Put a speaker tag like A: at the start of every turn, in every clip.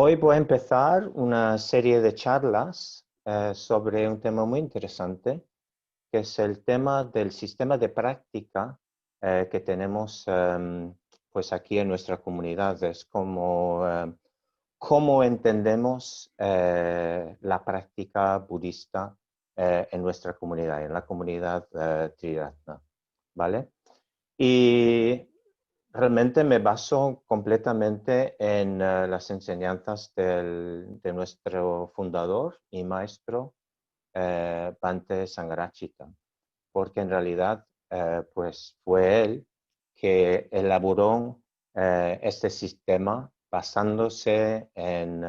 A: Hoy voy a empezar una serie de charlas sobre un tema muy interesante, que es el tema del sistema de práctica que tenemos pues aquí en nuestra comunidad. Es como cómo entendemos la práctica budista en nuestra comunidad, en la comunidad Triratna, ¿vale? Y realmente me baso completamente en las enseñanzas de nuestro fundador y maestro, Bhante Sangharachita, porque en realidad pues fue él que elaboró este sistema basándose en,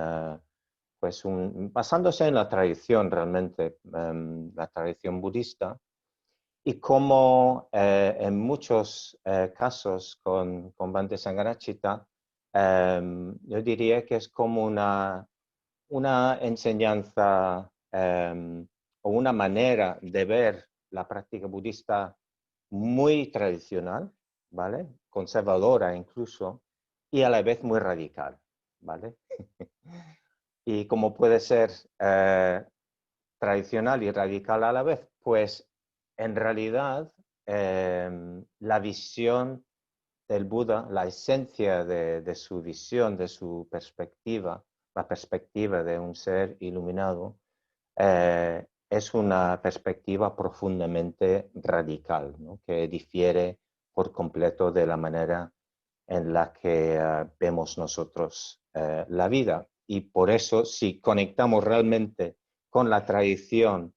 A: basándose en la tradición realmente, la tradición budista, y como en muchos casos con Bhante Sangharachita, yo diría que es como una enseñanza o una manera de ver la práctica budista muy tradicional, ¿vale? Conservadora incluso, y a la vez muy radical, ¿vale? Y como puede ser tradicional y radical a la vez, pues en realidad la visión del Buda, la esencia de su visión, de su perspectiva, la perspectiva de un ser iluminado, es una perspectiva profundamente radical, ¿no? Que difiere por completo de la manera en la que vemos nosotros la vida. Y por eso, si conectamos realmente con la tradición,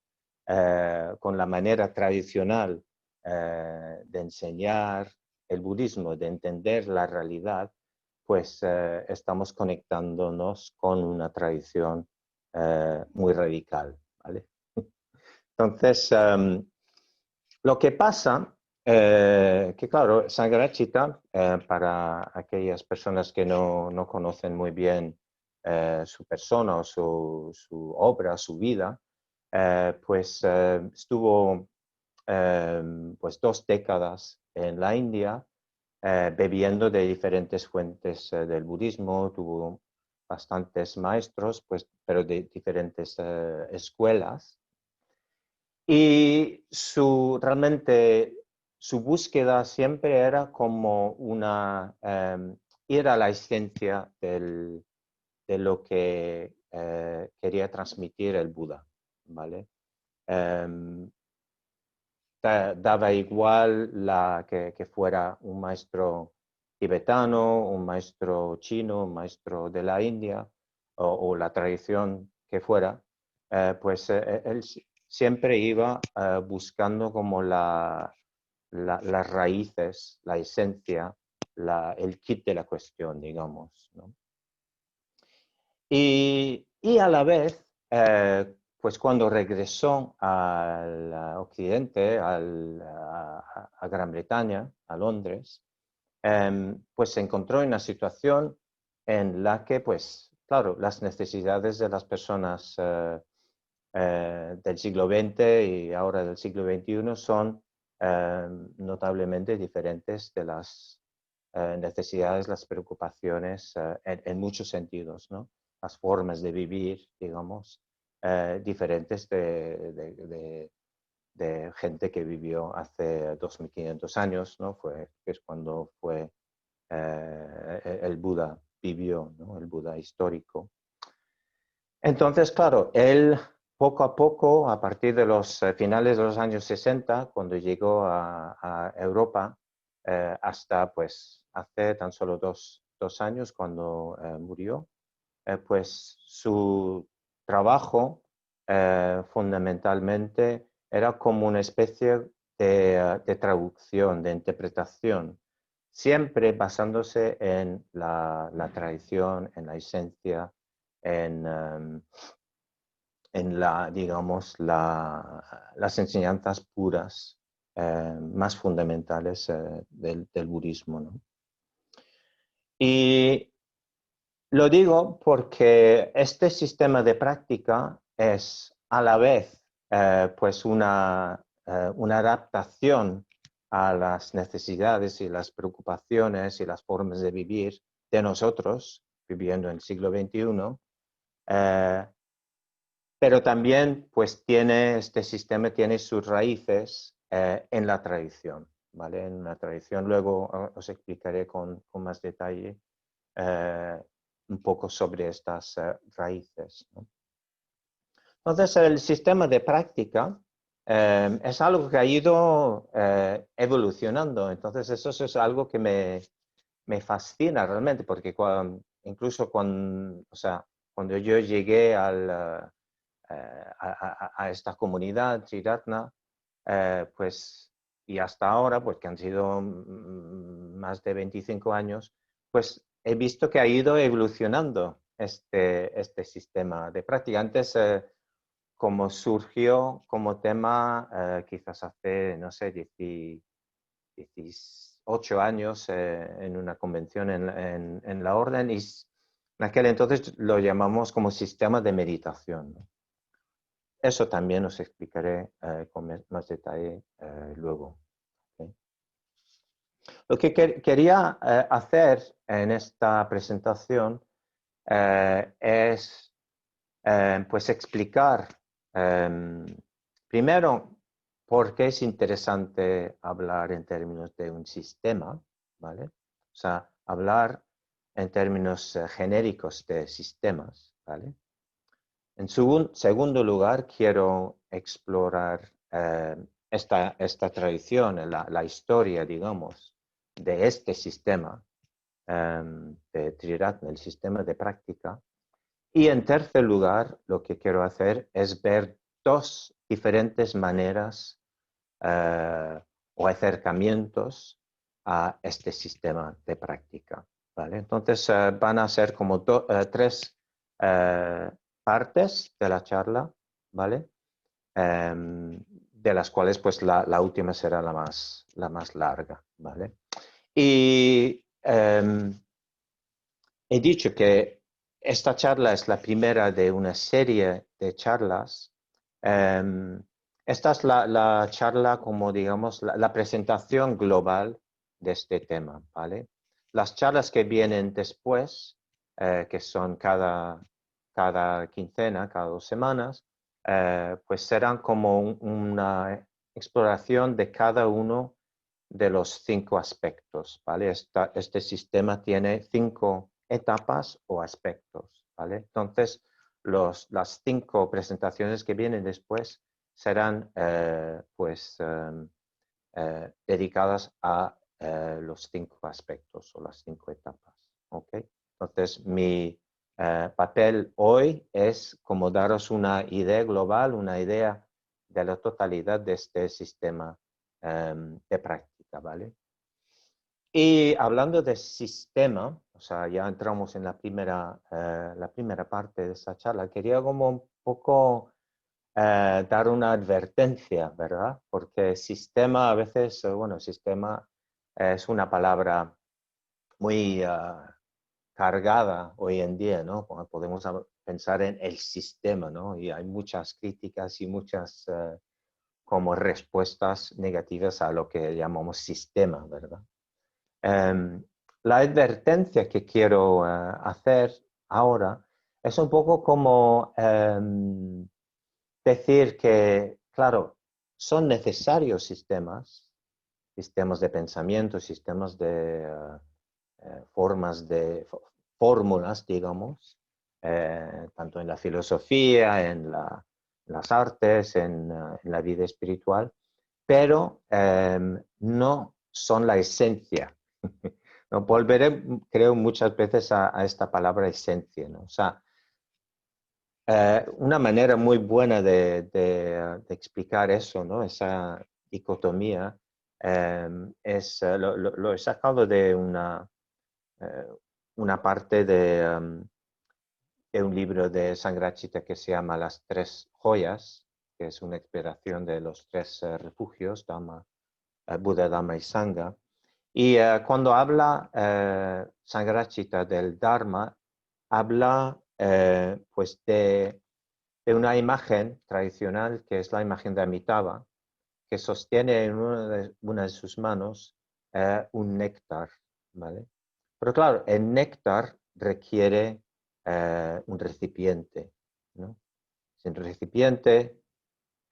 A: con la manera tradicional de enseñar el budismo, de entender la realidad, pues estamos conectándonos con una tradición muy radical, ¿vale? Entonces, lo que pasa, que claro, Sangharachita, para aquellas personas que no conocen muy bien su persona o su obra, su vida, pues estuvo pues 2 décadas en la India bebiendo de diferentes fuentes del budismo, tuvo bastantes maestros, pues, pero de diferentes escuelas. Y realmente su búsqueda siempre era como ir a la esencia de lo que quería transmitir el Buda, ¿vale? Daba igual que fuera un maestro tibetano, un maestro chino, un maestro de la India o la tradición que fuera, pues él siempre iba buscando como las raíces, la esencia, el kit de la cuestión, digamos, ¿no? Y a la vez, pues cuando regresó al Occidente, a Gran Bretaña, a Londres, pues se encontró en una situación en la que, pues, claro, las necesidades de las personas del siglo XX y ahora del siglo XXI son notablemente diferentes de las necesidades, las preocupaciones en muchos sentidos, ¿no? Las formas de vivir, digamos, diferentes de gente que vivió hace 2500 años, ¿no? Que es cuando fue el Buda vivió, ¿no? El Buda histórico. Entonces, claro, él poco a poco, a partir de los finales de los años 60, cuando llegó a Europa, hasta pues hace tan solo dos años, cuando murió, pues su trabajo fundamentalmente era como una especie de traducción, de interpretación, siempre basándose en la tradición, en la esencia, en, digamos, las enseñanzas puras, más fundamentales del budismo, ¿no? Y lo digo porque este sistema de práctica es a la vez pues una adaptación a las necesidades y las preocupaciones y las formas de vivir de nosotros, viviendo en el siglo XXI, pero también pues este sistema tiene sus raíces en la tradición, ¿vale? En la tradición luego os explicaré con más detalle un poco sobre estas raíces, ¿no? Entonces, el sistema de práctica es algo que ha ido evolucionando. Entonces, eso es algo que me fascina realmente, porque incluso cuando yo llegué a esta comunidad, Triratna, pues, y hasta ahora, pues que han sido más de 25 años, pues he visto que ha ido evolucionando este sistema de práctica. Antes, como surgió como tema, quizás hace, no sé, 18 años en una convención en la orden, y en aquel entonces lo llamamos como sistema de meditación, ¿no? Eso también os explicaré con más detalle luego. ¿Okay? Lo que quería hacer en esta presentación es pues explicar primero por qué es interesante hablar en términos de un sistema, ¿vale? O sea, hablar en términos genéricos de sistemas, ¿vale? En segundo lugar, quiero explorar esta tradición, la historia, digamos, de este sistema de Triratna, el sistema de práctica. Y en tercer lugar, lo que quiero hacer es ver dos diferentes maneras o acercamientos a este sistema de práctica, ¿vale? Entonces, van a ser como tres partes de la charla, ¿vale? De las cuales, pues, la última será la más larga, ¿vale? Y he dicho que esta charla es la primera de una serie de charlas. Esta es la charla como, digamos, la presentación global de este tema, ¿vale? Las charlas que vienen después, que son cada quincena, cada 2 semanas, pues serán como una exploración de cada uno de los 5 aspectos, ¿vale? Este sistema tiene 5 etapas o aspectos, ¿vale? Entonces, las 5 presentaciones que vienen después serán dedicadas a los 5 aspectos o las 5 etapas, ¿ok? Entonces, mi papel hoy es como daros una idea global, una idea de la totalidad de este sistema de práctica, ¿vale? Y hablando de sistema, o sea, ya entramos en la primera parte de esta charla, quería como un poco dar una advertencia, ¿verdad? Porque sistema a veces, bueno, sistema es una palabra muy cargada hoy en día, ¿no? Podemos pensar en el sistema, ¿no? Y hay muchas críticas y muchas como respuestas negativas a lo que llamamos sistema, ¿verdad? La advertencia que quiero hacer ahora es un poco como decir que, claro, son necesarios sistemas de pensamiento, sistemas de formas de fórmulas, digamos, tanto en la filosofía, en las artes, en la vida espiritual, pero no son la esencia. No, volveré, creo, muchas veces a esta palabra esencia, ¿no? O sea, una manera muy buena de explicar eso, ¿no? Esa dicotomía, lo he sacado de una parte de un libro de Sangharakshita que se llama Las Tres Joyas, que es una exploración de los 3 refugios, Buda, Dhamma y Sangha. Y cuando habla Sangharakshita del Dharma, habla pues de una imagen tradicional que es la imagen de Amitabha, que sostiene en una de sus manos un néctar, ¿vale? Pero claro, el néctar requiere un recipiente, ¿no? Sin recipiente,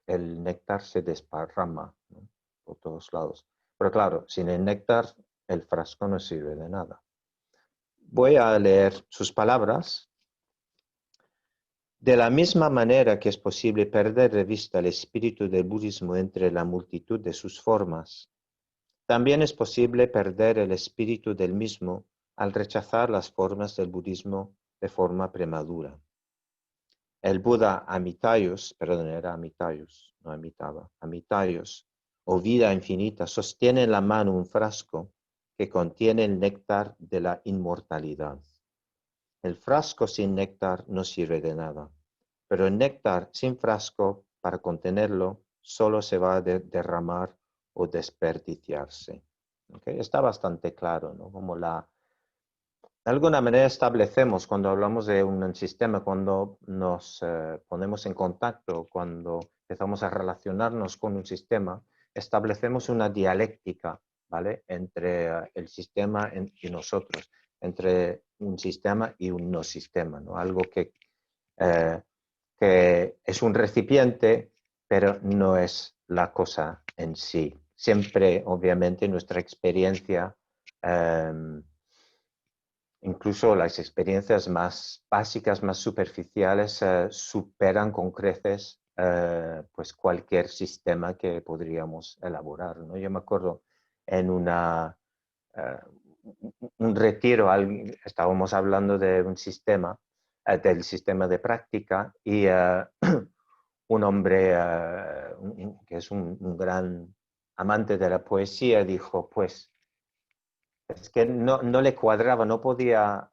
A: el néctar se desparrama, ¿no? Por todos lados. Pero claro, sin el néctar, el frasco no sirve de nada. Voy a leer sus palabras. De la misma manera que es posible perder de vista el espíritu del budismo entre la multitud de sus formas, también es posible perder el espíritu del mismo al rechazar las formas del budismo de forma prematura. El Buda Amitayus, perdón, era Amitayus, no Amitaba, Amitayus, o vida infinita, sostiene en la mano un frasco que contiene el néctar de la inmortalidad. El frasco sin néctar no sirve de nada, pero el néctar sin frasco, para contenerlo, solo se va a derramar o desperdiciarse. ¿Okay? Está bastante claro, ¿no? Como de alguna manera establecemos cuando hablamos de un sistema, cuando nos ponemos en contacto, cuando empezamos a relacionarnos con un sistema, establecemos una dialéctica, ¿vale? Entre el sistema y nosotros, entre un sistema y un no sistema, ¿no? Algo que es un recipiente, pero no es la cosa en sí. Siempre, obviamente, nuestra experiencia, incluso las experiencias más básicas, más superficiales, superan con creces pues cualquier sistema que podríamos elaborar, ¿no? Yo me acuerdo en eh, un retiro, estábamos hablando de un sistema, del sistema de práctica, y un hombre que es un gran amante de la poesía dijo, pues, es que no le cuadraba, no podía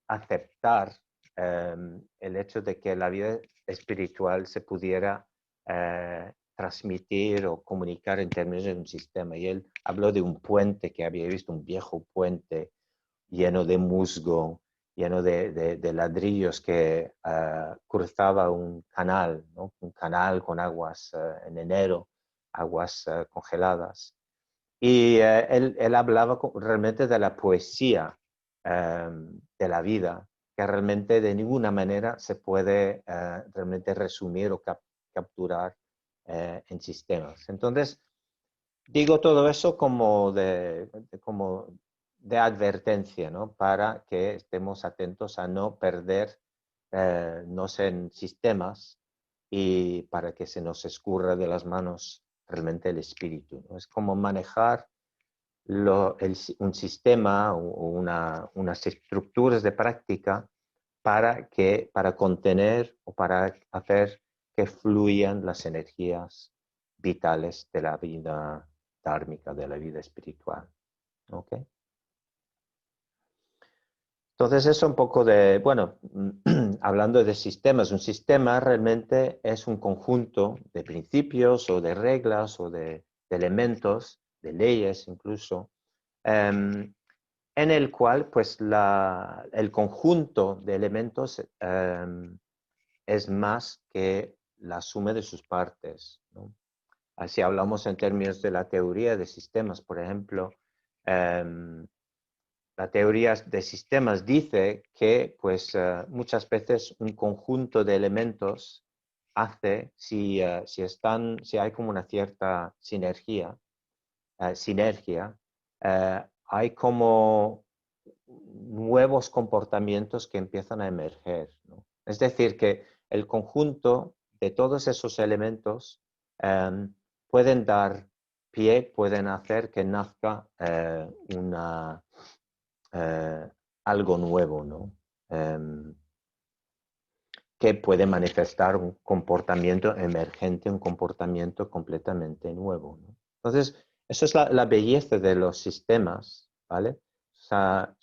A: aceptar el hecho de que la vida espiritual se pudiera transmitir o comunicar en términos de un sistema. Y él habló de un puente que había visto, un viejo puente lleno de musgo, lleno de ladrillos que cruzaba un canal, ¿no? Un canal con aguas en enero, aguas congeladas. Y él hablaba realmente de la poesía de la vida, que realmente de ninguna manera se puede realmente resumir o capturar en sistemas. Entonces, digo todo eso como de advertencia, ¿no? Para que estemos atentos a no perdernos en sistemas y para que se nos escurra de las manos realmente el espíritu, ¿no? Es como manejar un sistema o unas estructuras de práctica para contener o para hacer que fluyan las energías vitales de la vida dármica, de la vida espiritual. ¿Okay? Entonces, eso un poco de, bueno, hablando de sistemas, un sistema realmente es un conjunto de principios o de reglas o de elementos, de leyes incluso, en el cual pues el conjunto de elementos es más que la suma de sus partes, ¿no? Así hablamos en términos de la teoría de sistemas, por ejemplo, la teoría de sistemas dice que pues muchas veces un conjunto de elementos hace, si hay como una cierta sinergia, hay como nuevos comportamientos que empiezan a emerger, ¿no? Es decir, que el conjunto de todos esos elementos pueden dar pie, pueden hacer que nazca algo nuevo, ¿no? Que puede manifestar un comportamiento emergente, un comportamiento completamente nuevo, ¿no? Entonces, eso es la belleza de los sistemas, ¿vale? O sea,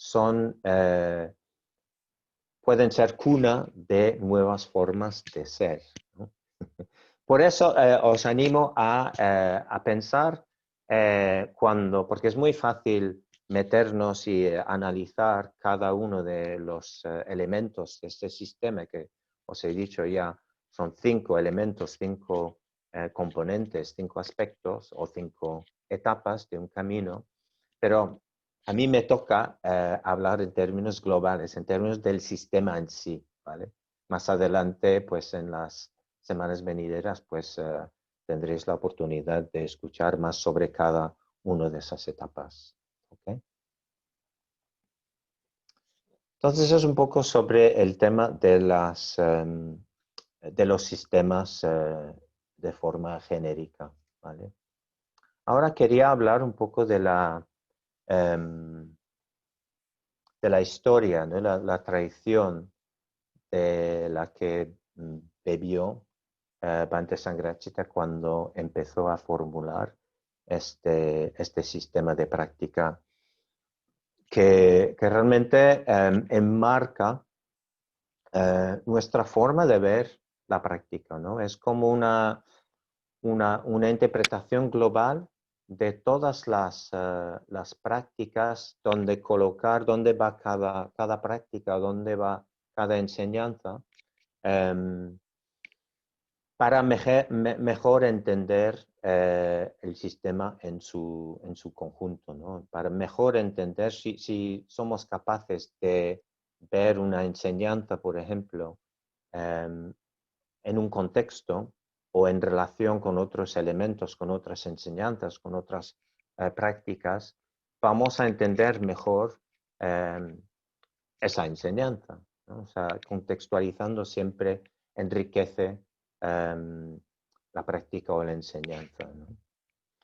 A: pueden ser cuna de nuevas formas de ser, ¿no? Por eso os animo a pensar porque es muy fácil meternos y analizar cada uno de los elementos de este sistema que os he dicho ya, son 5 elementos, 5 componentes, 5 aspectos o 5 etapas de un camino, pero a mí me toca hablar en términos globales, en términos del sistema en sí, ¿vale? Más adelante, pues en las semanas venideras, pues tendréis la oportunidad de escuchar más sobre cada una de esas etapas. ¿Ok? Entonces es un poco sobre el tema de de los sistemas de forma genérica, ¿vale? Ahora quería hablar un poco em, de la historia, ¿no? La tradición de la que bebió Bhante Sangrachita cuando empezó a formular este sistema de práctica que realmente enmarca nuestra forma de ver la práctica, ¿no? Es como una interpretación global de todas las prácticas, donde colocar, dónde va cada práctica, dónde va cada enseñanza, em, para mejor entender el sistema en su conjunto, ¿no? Para mejor entender si somos capaces de ver una enseñanza, por ejemplo, en un contexto o en relación con otros elementos, con otras enseñanzas, con otras prácticas, vamos a entender mejor esa enseñanza, ¿no? O sea, contextualizando siempre enriquece la práctica o la enseñanza, ¿no?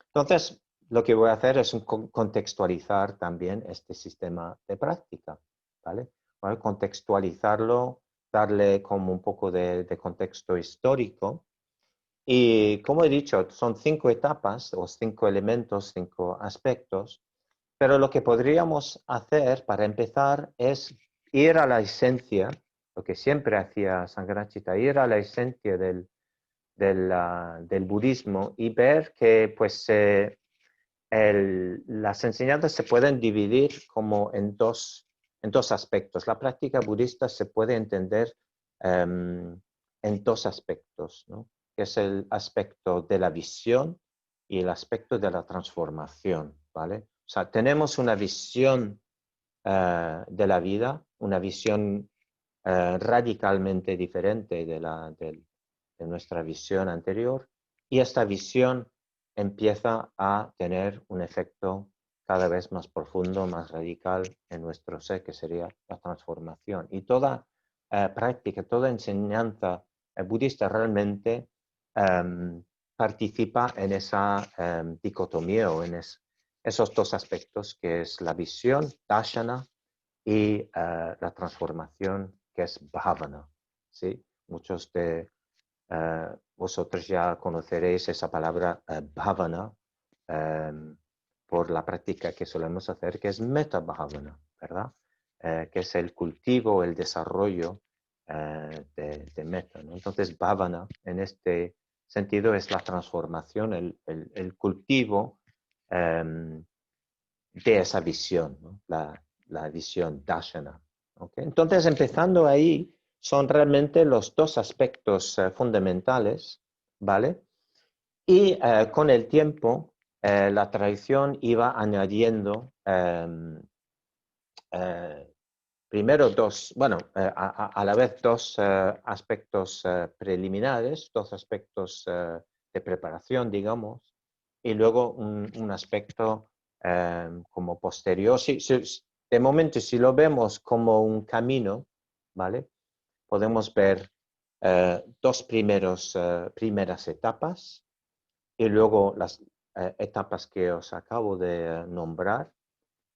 A: Entonces, lo que voy a hacer es contextualizar también este sistema de práctica, ¿vale? Voy a contextualizarlo, darle como un poco de contexto histórico. Y como he dicho, son 5 etapas o 5 elementos, 5 aspectos, pero lo que podríamos hacer para empezar es ir a la esencia, lo que siempre hacía Sangharakshita, ir a la esencia del budismo y ver que pues, las enseñanzas se pueden dividir como en dos aspectos. La práctica budista se puede entender en dos aspectos, ¿no? Que es el aspecto de la visión y el aspecto de la transformación, ¿vale? O sea, tenemos una visión de la vida, una visión radicalmente diferente de nuestra visión anterior, y esta visión empieza a tener un efecto cada vez más profundo, más radical en nuestro ser, que sería la transformación. Y toda práctica, toda enseñanza budista realmente participa en esa dicotomía o en esos dos aspectos, que es la visión, darshana, y la transformación, que es bhavana. ¿Sí? Muchos de vosotros ya conoceréis esa palabra bhavana por la práctica que solemos hacer, que es metta bhavana, ¿verdad? Que es el cultivo, el desarrollo de metta, ¿no? Entonces, bhavana, en este sentido, es la transformación, el cultivo de esa visión, ¿no? La visión darshana. ¿Okay? Entonces, empezando ahí, son realmente los dos aspectos fundamentales, ¿vale? Y con el tiempo, la tradición iba añadiendo primero dos, bueno, a la vez dos aspectos preliminares, dos aspectos de preparación, digamos, y luego un aspecto como posterior. De momento, si lo vemos como un camino, ¿vale? Podemos ver dos primeras etapas y luego las etapas que os acabo de nombrar,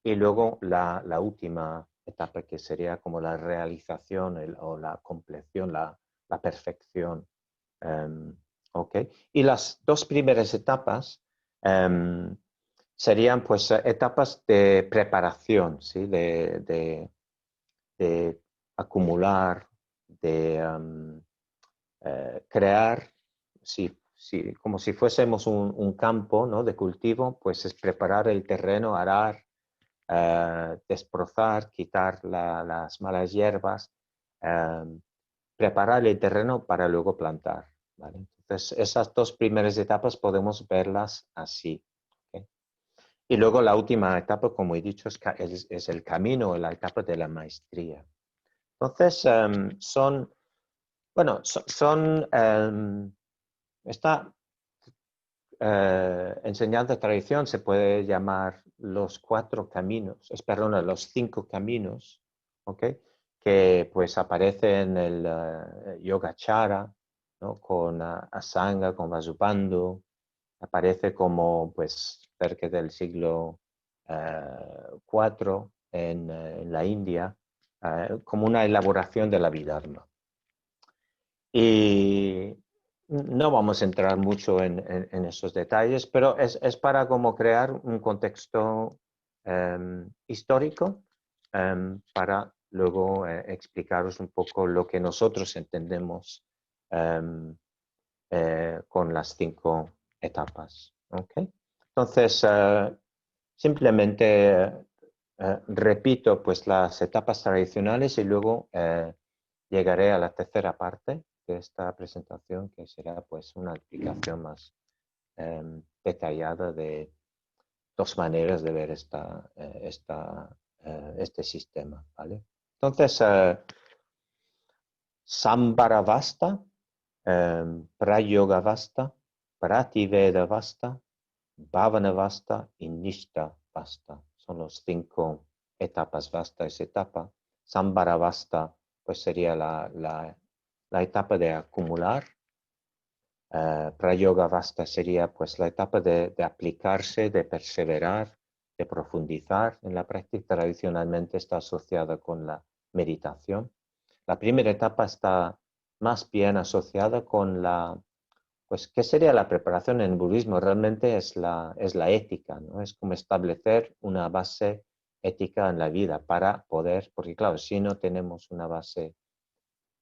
A: y luego la última etapa, que sería como la realización o la compleción, la perfección. ¿Ok? Y las dos primeras etapas serían pues etapas de preparación, ¿sí? De acumular, de crear, como si fuésemos un campo, ¿no? De cultivo, pues es preparar el terreno, arar, desbrozar, quitar las malas hierbas, preparar el terreno para luego plantar, ¿vale? Entonces, esas dos primeras etapas podemos verlas así, ¿okay? Y luego la última etapa, como he dicho, es el camino, la etapa de la maestría. Entonces, esta enseñanza tradición se puede llamar los 4 caminos, perdón, los 5 caminos, ¿ok? Que pues aparece en el Yogacara, ¿no? Con Asanga, con Vasubandhu, aparece como pues cerca del siglo IV en la India, como una elaboración de la Vidharma. Y no vamos a entrar mucho en esos detalles, pero es para como crear un contexto histórico para luego explicaros un poco lo que nosotros entendemos con las 5 etapas. ¿Okay? Entonces, simplemente repito pues las etapas tradicionales y luego llegaré a la tercera parte de esta presentación, que será pues una explicación más detallada de 2 maneras de ver este sistema. ¿Vale? Entonces, Sambaravasta, Prayogavasta, Prativedavasta, Bhavanavasta y Nishtavasta. Son los 5 etapas. Vasta es etapa. Sambaravasta pues sería la etapa de acumular. Prayogavasta sería pues la etapa de aplicarse, de perseverar, de profundizar en la práctica. Tradicionalmente está asociada con la meditación. La primera etapa está más bien asociada con pues, ¿qué sería la preparación en el budismo? Realmente es la ética, ¿no? Es como establecer una base ética en la vida para poder, porque claro, si no tenemos una base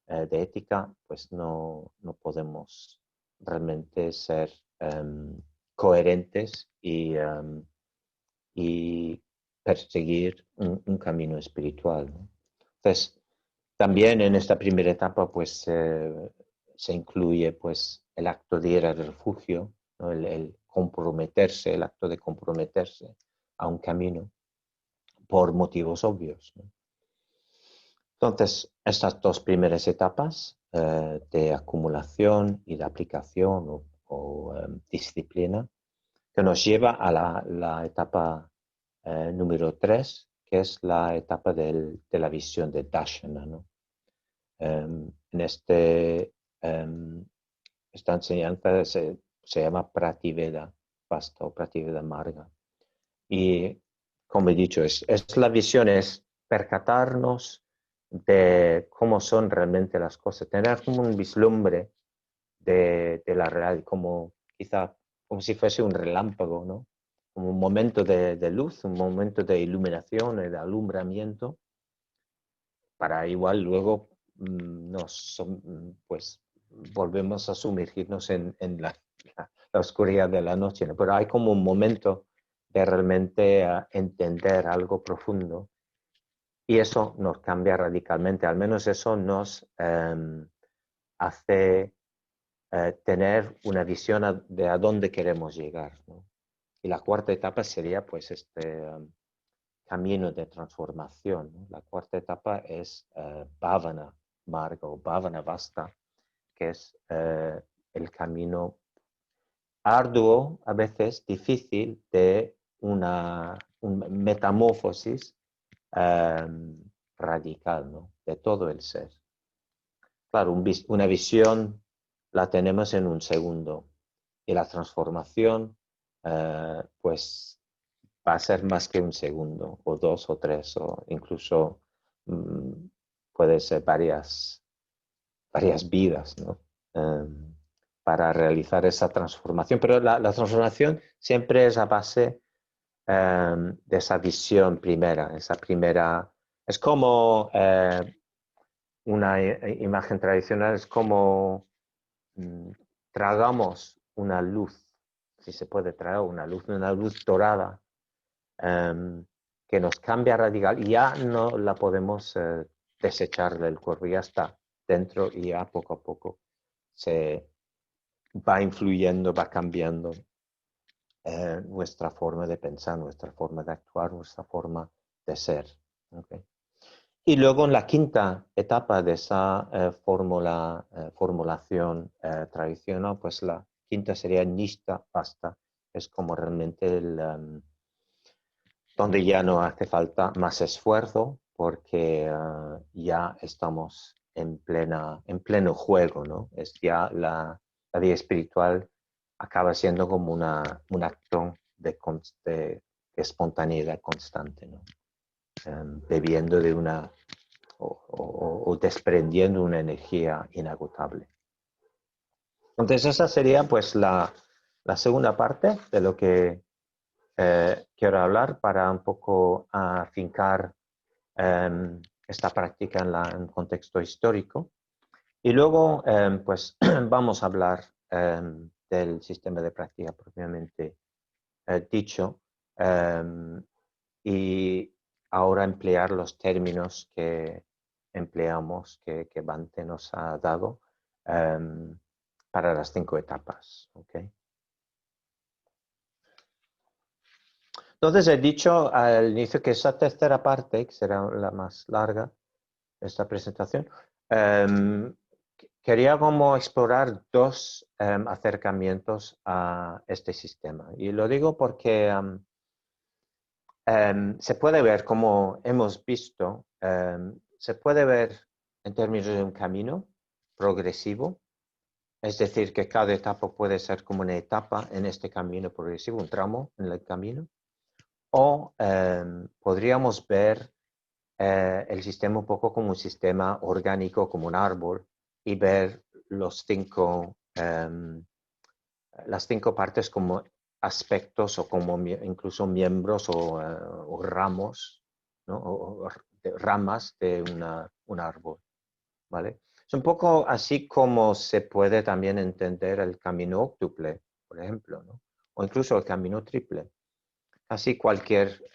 A: de ética, pues no podemos realmente ser coherentes y perseguir un camino espiritual, ¿no? Entonces, también en esta primera etapa pues se incluye pues el acto de ir al refugio, ¿no? El comprometerse, el acto de comprometerse a un camino por motivos obvios, ¿no? Entonces, estas 2 primeras etapas de acumulación y de aplicación o disciplina, que nos lleva a la etapa número 3, que es la etapa de la visión de Darshana, ¿no? En esta enseñanza se llama Prativeda Vasta o Prativeda Marga. Y como he dicho, es la visión, es percatarnos de cómo son realmente las cosas, tener como un vislumbre de la realidad, como quizá como si fuese un relámpago, ¿no? Como un momento de luz, un momento de iluminación y de alumbramiento, para igual luego pues volvemos a sumergirnos en la oscuridad de la noche, ¿no? Pero hay como un momento de realmente entender algo profundo y eso nos cambia radicalmente, al menos eso nos hace tener una visión de a dónde queremos llegar, ¿no? Y la cuarta etapa sería pues este camino de transformación, ¿no? La cuarta etapa es Bhavana Marga o Bhavana Vasta, que es el camino arduo, a veces difícil, de una metamorfosis radical, ¿no? De todo el ser. Claro, una visión la tenemos en un segundo y la transformación pues va a ser más que un segundo o 2 o 3 o incluso mm, puede ser varias vidas, ¿no? Para realizar esa transformación. Pero la transformación siempre es a base de esa visión primera, es como una imagen tradicional, es como mm, tragamos una luz, si se puede tragar una luz dorada, que nos cambia radical y ya no la podemos desechar del cuerpo, ya está dentro y ya poco a poco se va influyendo, va cambiando nuestra forma de pensar, nuestra forma de actuar, nuestra forma de ser. ¿Okay? Y luego en la quinta etapa de esa formulación tradicional, pues la quinta sería Nishta Basta. Es como realmente donde ya no hace falta más esfuerzo porque ya estamos en pleno juego, ¿no? Es ya la vida espiritual acaba siendo como un acto de espontaneidad constante, ¿no? Bebiendo de una o desprendiendo una energía inagotable. Entonces esa sería pues la segunda parte de lo que quiero hablar para un poco afincar esta práctica en contexto histórico. Y luego pues vamos a hablar del sistema de práctica propiamente dicho y ahora emplear los términos que empleamos, que Bhante nos ha dado para las 5 etapas. ¿Okay? Entonces he dicho al inicio que esa tercera parte, que será la más larga, esta presentación, quería como explorar dos acercamientos a este sistema. Y lo digo porque se puede ver, como hemos visto, se puede ver en términos de un camino progresivo, es decir, que cada etapa puede ser como una etapa en este camino progresivo, un tramo en el camino, o podríamos ver el sistema un poco como un sistema orgánico, como un árbol, y ver las 5 partes como aspectos o como incluso miembros o ramos, ¿no? o ramas de un árbol. ¿Vale? Es un poco así como se puede también entender el camino óctuple, por ejemplo, ¿no? O incluso el camino triple. Casi cualquier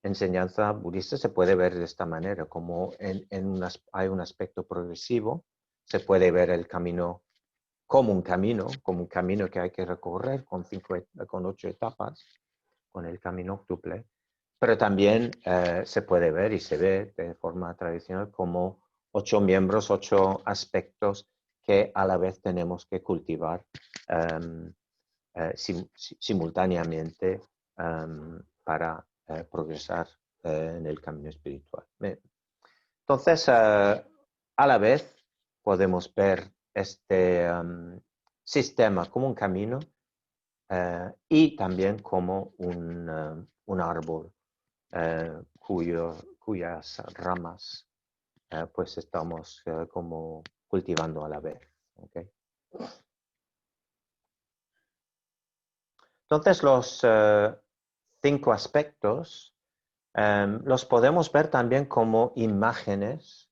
A: enseñanza budista se puede ver de esta manera, como hay un aspecto progresivo, se puede ver el camino como un camino que hay que recorrer con 8 etapas, con el camino octuple, pero también se puede ver y se ve de forma tradicional como 8 miembros, 8 aspectos que a la vez tenemos que cultivar simultáneamente para progresar en el camino espiritual. Entonces, a la vez podemos ver este sistema como un camino y también como un árbol cuyas ramas pues estamos como cultivando a la vez. ¿Okay? Entonces, los 5 aspectos los podemos ver también como imágenes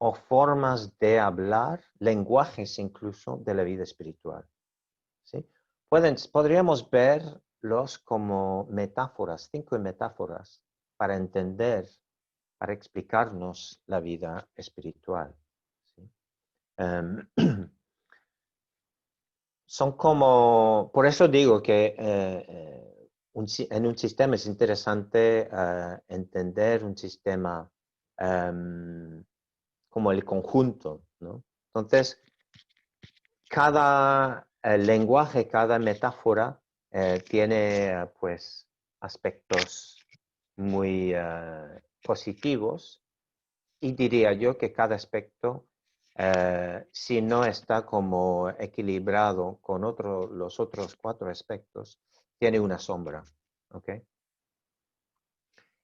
A: o formas de hablar, lenguajes incluso de la vida espiritual. ¿Sí? Podríamos verlos como metáforas, 5 metáforas para entender, para explicarnos la vida espiritual. ¿Sí? Son como, por eso digo que en un sistema es interesante entender un sistema como el conjunto, ¿no? Entonces, cada lenguaje, cada metáfora tiene pues aspectos muy positivos y diría yo que cada aspecto, si no está como equilibrado con los otros 4 aspectos, tiene una sombra. ¿Okay?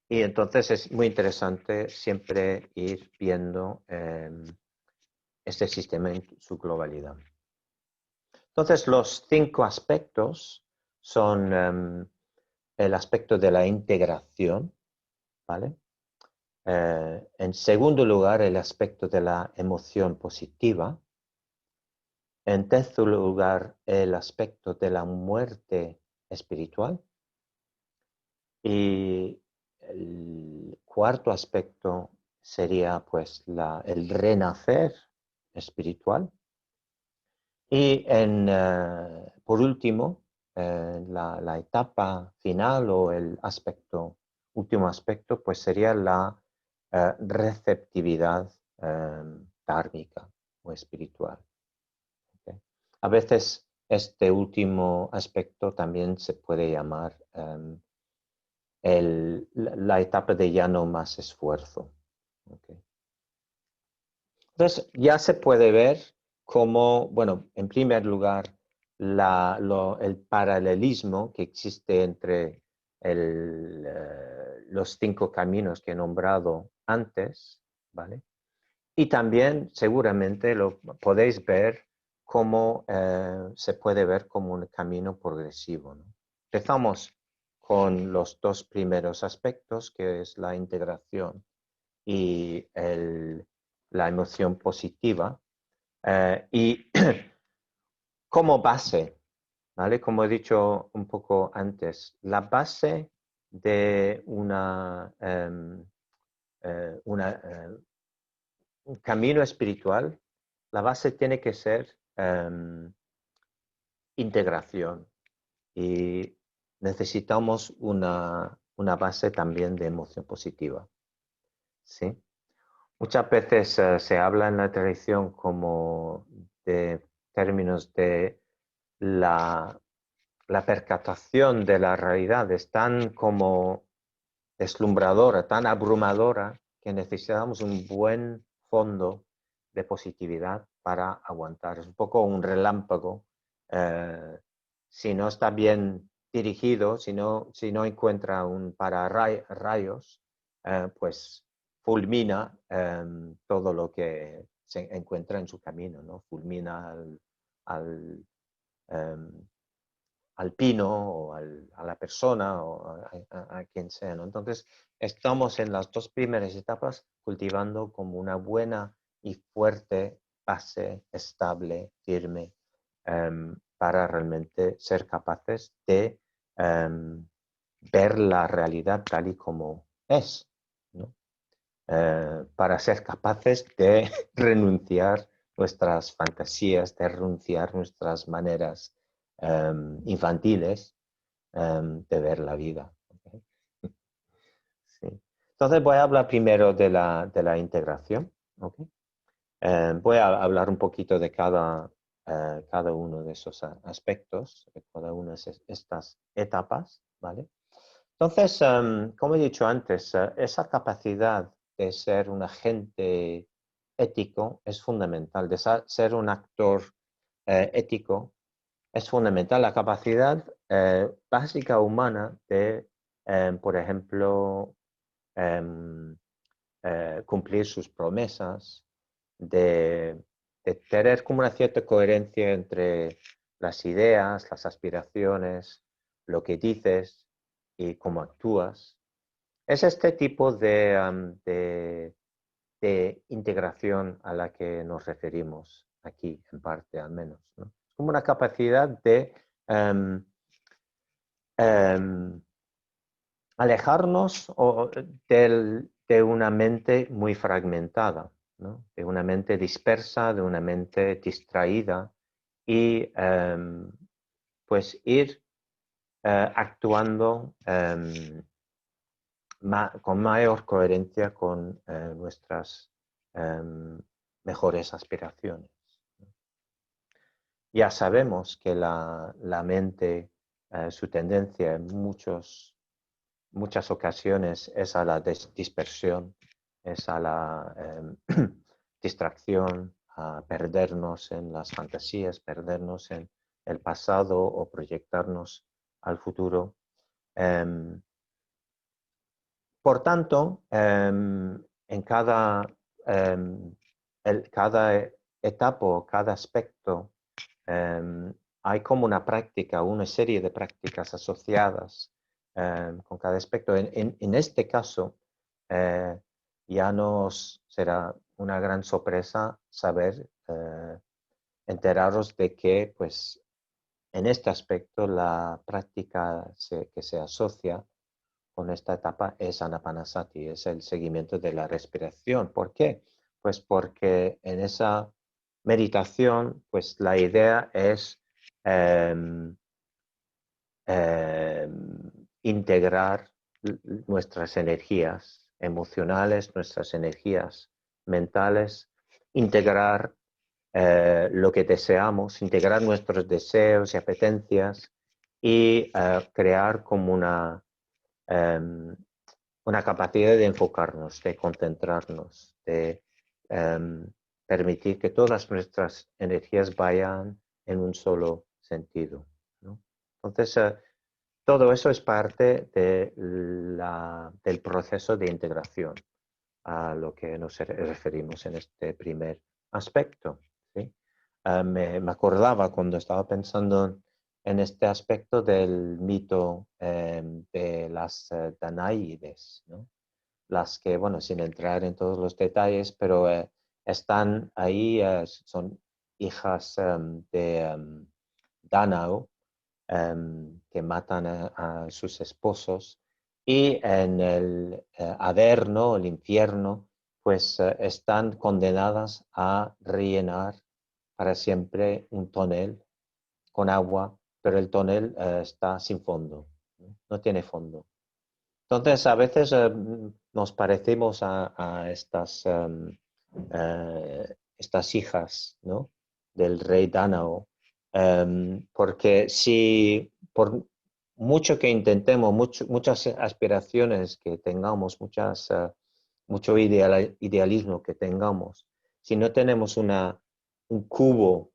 A: Y entonces es muy interesante siempre ir viendo este sistema en su globalidad. Entonces, los 5 aspectos son el aspecto de la integración, ¿vale? En segundo lugar, el aspecto de la emoción positiva. En tercer lugar, el aspecto de la muerte espiritual. Y el cuarto aspecto sería pues el renacer espiritual. Y por último, la etapa final o el último aspecto, pues sería la receptividad dármica o espiritual. ¿Okay? A veces este último aspecto también se puede llamar la etapa de ya no más esfuerzo. ¿Okay? Entonces ya se puede ver cómo, bueno, en primer lugar, el paralelismo que existe entre los 5 caminos que he nombrado antes, ¿vale? Y también seguramente lo podéis ver cómo se puede ver como un camino progresivo, ¿no? Empezamos con los 2 primeros aspectos, que es la integración y la emoción positiva. Y como base, ¿vale? Como he dicho un poco antes, la base de un camino espiritual, la base tiene que ser integración y necesitamos una base también de emoción positiva, ¿sí? Muchas veces se habla en la tradición como de términos de la percatación de la realidad es tan como deslumbradora, tan abrumadora, que necesitamos un buen fondo de positividad para aguantar. Es un poco un relámpago. Si no está bien dirigido, si no encuentra un pararrayos, pues fulmina todo lo que se encuentra en su camino, ¿no? Fulmina al, um, al pino o a la persona o a quien sea, ¿no? Entonces, estamos en las 2 primeras etapas cultivando como una buena y fuerte base estable, firme, para realmente ser capaces de ver la realidad tal y como es, ¿no? Para ser capaces de renunciar nuestras fantasías, de renunciar nuestras maneras infantiles de ver la vida. ¿Okay? Sí. Entonces voy a hablar primero de la integración. ¿Okay? Voy a hablar un poquito de cada uno de esos aspectos, de cada una de estas etapas, ¿vale? Entonces, como he dicho antes, esa capacidad de ser un agente ético es fundamental, de ser un actor ético es fundamental. La capacidad básica humana de, por ejemplo, em, cumplir sus promesas, de tener como una cierta coherencia entre las ideas, las aspiraciones, lo que dices y cómo actúas. Es este tipo de integración a la que nos referimos aquí, en parte al menos, ¿no? Es como una capacidad de em, alejarnos de una mente muy fragmentada, ¿no? De una mente dispersa, de una mente distraída y pues ir actuando con mayor coherencia con nuestras mejores aspiraciones. Ya sabemos que la mente, su tendencia en muchas ocasiones es a la dispersión, es a la distracción, a perdernos en las fantasías, perdernos en el pasado o proyectarnos al futuro. Por tanto, en cada etapa, cada aspecto, hay como una práctica, una serie de prácticas asociadas con cada aspecto. En este caso, eh, ya nos será una gran sorpresa saber, enteraros de que, pues, en este aspecto, la práctica que se asocia con esta etapa es Anapanasati, es el seguimiento de la respiración. ¿Por qué? Pues porque en esa meditación, pues la idea es eh, integrar nuestras energías emocionales, nuestras energías mentales, integrar lo que deseamos, integrar nuestros deseos y apetencias y crear como una capacidad de enfocarnos, de concentrarnos, de permitir que todas nuestras energías vayan en un solo sentido, ¿no? Entonces, todo eso es parte del proceso de integración a lo que nos referimos en este primer aspecto, ¿sí? Me acordaba cuando estaba pensando en este aspecto del mito de las Danáides, ¿no? Las que, bueno, sin entrar en todos los detalles, pero están ahí, son hijas de Dánao, que matan a sus esposos, y en el Averno, el infierno, pues están condenadas a rellenar para siempre un tonel con agua, pero el tonel está sin fondo, ¿no? No tiene fondo. Entonces, a veces nos parecemos a estas hijas, ¿no? Del rey Dánao, porque si por mucho que intentemos, muchas aspiraciones que tengamos, mucho idealismo que tengamos, si no tenemos un cubo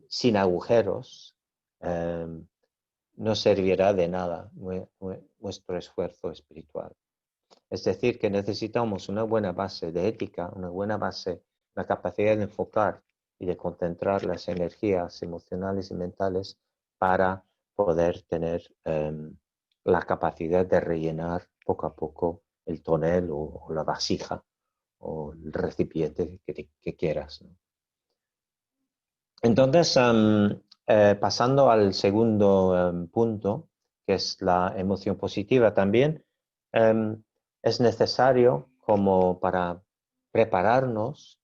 A: sin agujeros, no servirá de nada nuestro esfuerzo espiritual. Es decir, que necesitamos una buena base de ética, una buena base, la capacidad de enfocar y de concentrar las energías emocionales y mentales para poder tener la capacidad de rellenar poco a poco el tonel o la vasija o el recipiente que quieras, ¿no? Entonces, pasando al segundo punto, que es la emoción positiva también, es necesario como para prepararnos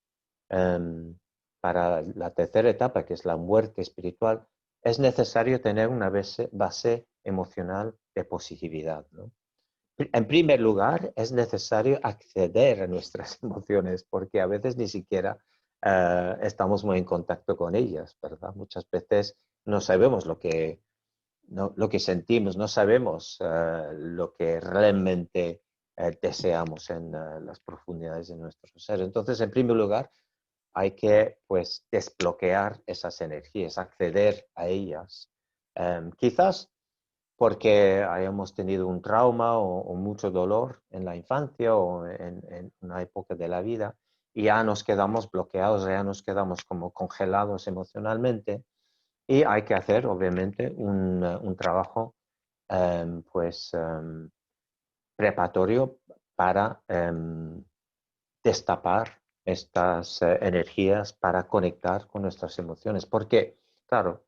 A: para la tercera etapa, que es la muerte espiritual, es necesario tener una base emocional de positividad, ¿no? En primer lugar, es necesario acceder a nuestras emociones, porque a veces ni siquiera estamos muy en contacto con ellas, ¿verdad? Muchas veces no sabemos lo que sentimos, no sabemos lo que realmente deseamos en las profundidades de nuestro ser. Entonces, en primer lugar, hay que pues desbloquear esas energías, acceder a ellas. Quizás porque hayamos tenido un trauma o mucho dolor en la infancia o en una época de la vida y ya nos quedamos bloqueados, ya nos quedamos como congelados emocionalmente y hay que hacer obviamente un trabajo pues preparatorio para destapar estas energías para conectar con nuestras emociones. Porque, claro,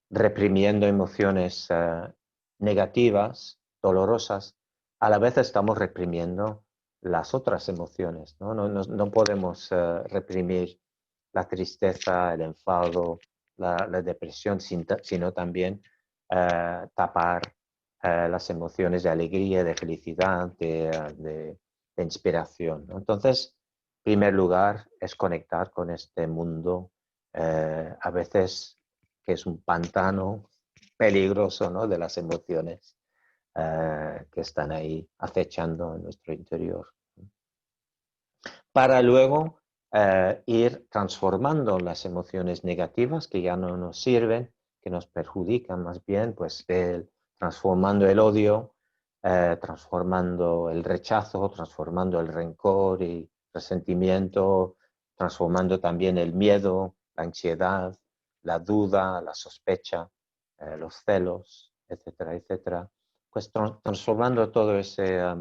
A: reprimiendo emociones negativas, dolorosas, a la vez estamos reprimiendo las otras emociones, ¿no? No podemos reprimir la tristeza, el enfado, la depresión, sino también tapar las emociones de alegría, de felicidad, de inspiración, ¿no? Entonces, en primer lugar, es conectar con este mundo, a veces que es un pantano peligroso, ¿no? De las emociones que están ahí acechando en nuestro interior. Para luego ir transformando las emociones negativas que ya no nos sirven, que nos perjudican más bien, pues transformando el odio, transformando el rechazo, transformando el rencor y resentimiento, transformando también el miedo, la ansiedad, la duda, la sospecha, los celos, etcétera, etcétera. Pues transformando todo esa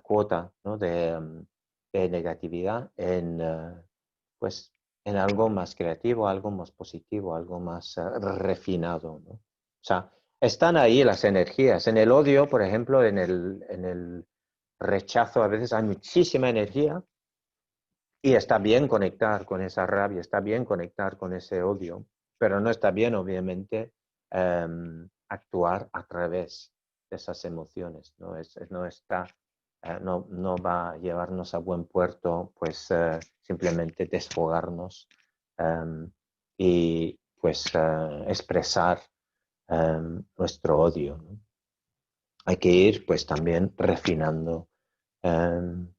A: cuota, ¿no? De negatividad pues, en algo más creativo, algo más positivo, algo más refinado, ¿no? O sea, están ahí las energías. En el odio, por ejemplo, en el rechazo, a veces hay muchísima energía y está bien conectar con esa rabia, está bien conectar con ese odio, pero no está bien, obviamente, actuar a través de esas emociones, ¿no? No va a llevarnos a buen puerto, pues simplemente desfogarnos y pues expresar nuestro odio, ¿no? Hay que ir pues también refinando em,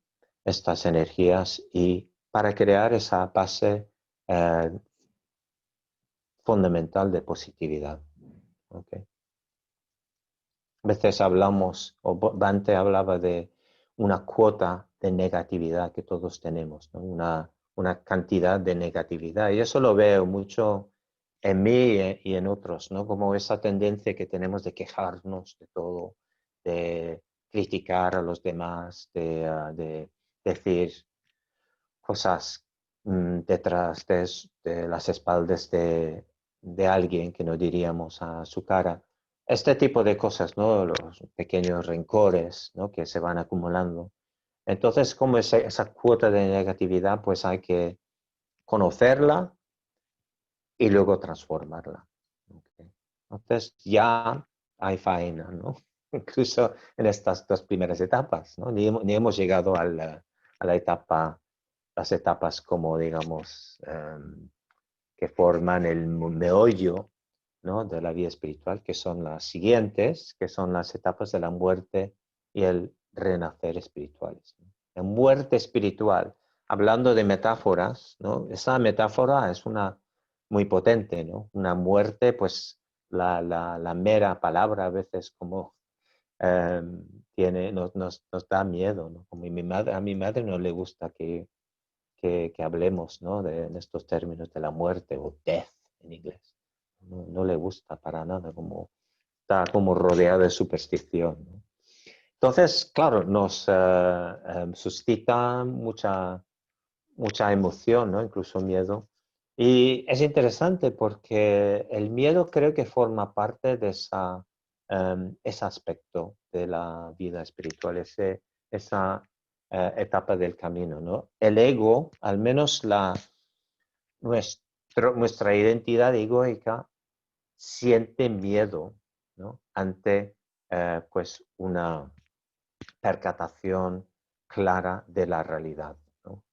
A: estas energías y para crear esa base eh, fundamental de positividad. ¿Okay? A veces hablamos, o Dante hablaba de una cuota de negatividad que todos tenemos, ¿no? Una cantidad de negatividad. Y eso lo veo mucho en mí y en otros, ¿no? Como esa tendencia que tenemos de quejarnos de todo, de criticar a los demás, de decir cosas detrás de las espaldas de alguien que no diríamos a su cara. Este tipo de cosas, ¿no? Los pequeños rencores, ¿no? Que se van acumulando. Entonces, como esa cuota de negatividad, pues hay que conocerla y luego transformarla. ¿Okay? Entonces, ya hay faena, ¿no? Incluso en estas dos primeras etapas, ¿no? Ni hemos llegado a la etapa, las etapas como, digamos, que forman el meollo, ¿no? De la vida espiritual, que son las siguientes, que son las etapas de la muerte y el renacer espirituales, ¿no? La muerte espiritual, hablando de metáforas, ¿no? Esa metáfora es una muy potente, ¿no? Una muerte, pues la mera palabra a veces como eh, nos da miedo, ¿no? Como a mi madre no le gusta que hablemos, ¿no? En estos términos de la muerte o death en inglés. No le gusta para nada, como está como rodeado de superstición, ¿no? Entonces, claro, nos suscita mucha emoción, ¿no? Incluso miedo. Y es interesante porque el miedo creo que forma parte de ese aspecto de la vida espiritual, esa etapa del camino, ¿no? El ego, al menos nuestra identidad egoica, siente miedo, ¿no? Ante pues una percatación clara de la realidad, ¿no?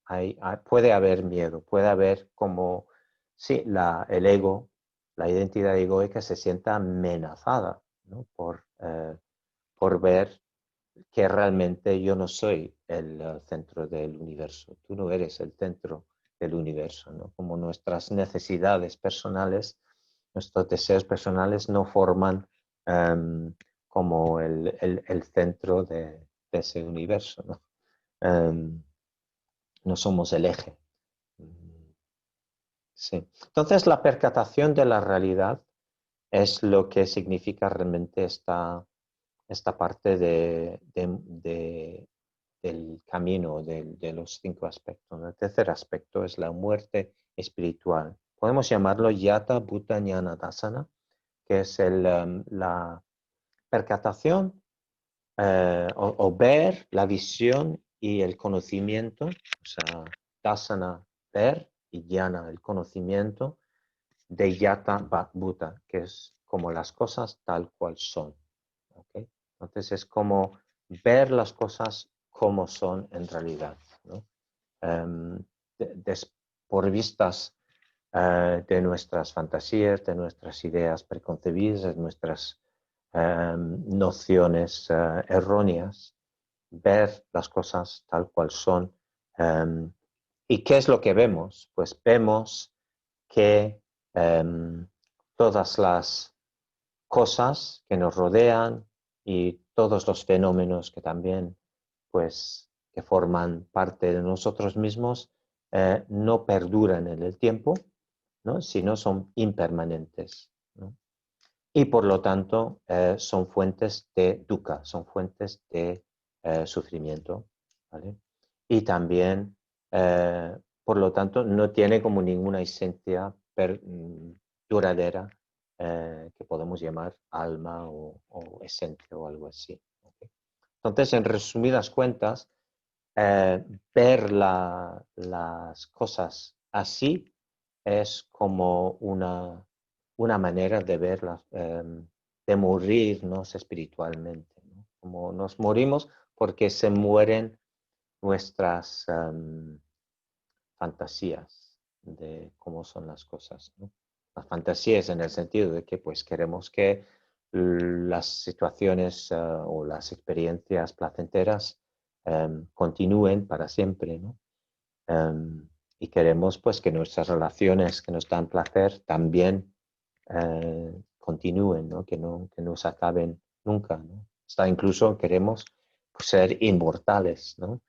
A: Puede haber miedo, puede haber como, sí, el ego, la identidad egoica se sienta amenazada, ¿no? Por ver que realmente yo no soy el centro del universo, tú no eres el centro del universo, ¿no? Como nuestras necesidades personales, nuestros deseos personales no forman como el centro de ese universo, ¿no? No somos el eje. Sí. Entonces, la percatación de la realidad es lo que significa realmente esta parte del camino, de los 5 aspectos. El tercer aspecto es la muerte espiritual. Podemos llamarlo Yata Bhuta Jnana Dasana, que es la percatación o ver la visión y el conocimiento, o sea, Dasana, ver, y Jnana, el conocimiento de Yata Bhuta, que es como las cosas tal cual son. ¿Okay? Entonces es como ver las cosas como son en realidad, ¿no? Um, por vistas de nuestras fantasías, de nuestras ideas preconcebidas, de nuestras nociones erróneas, ver las cosas tal cual son. ¿Y qué es lo que vemos? Pues vemos que todas las cosas que nos rodean y todos los fenómenos que también, pues, que forman parte de nosotros mismos, no perduran en el tiempo, ¿no? Sino son impermanentes, ¿no? Y por lo tanto son fuentes de dukkha, son fuentes de sufrimiento, ¿vale? Y también, por lo tanto, no tiene como ninguna esencia duradera que podemos llamar alma o esencia o algo así. ¿Okay? Entonces, en resumidas cuentas, eh, ver las cosas así es como una una manera de verla, de morirnos espiritualmente, ¿no? Como nos morimos porque se mueren nuestras fantasías de cómo son las cosas, ¿no? Las fantasías en el sentido de que pues queremos que las situaciones o las experiencias placenteras continúen para siempre, ¿no? Y queremos pues que nuestras relaciones que nos dan placer también continúen, ¿no? Que no se acaben nunca, ¿no? Hasta incluso queremos pues, ser inmortales, ¿no?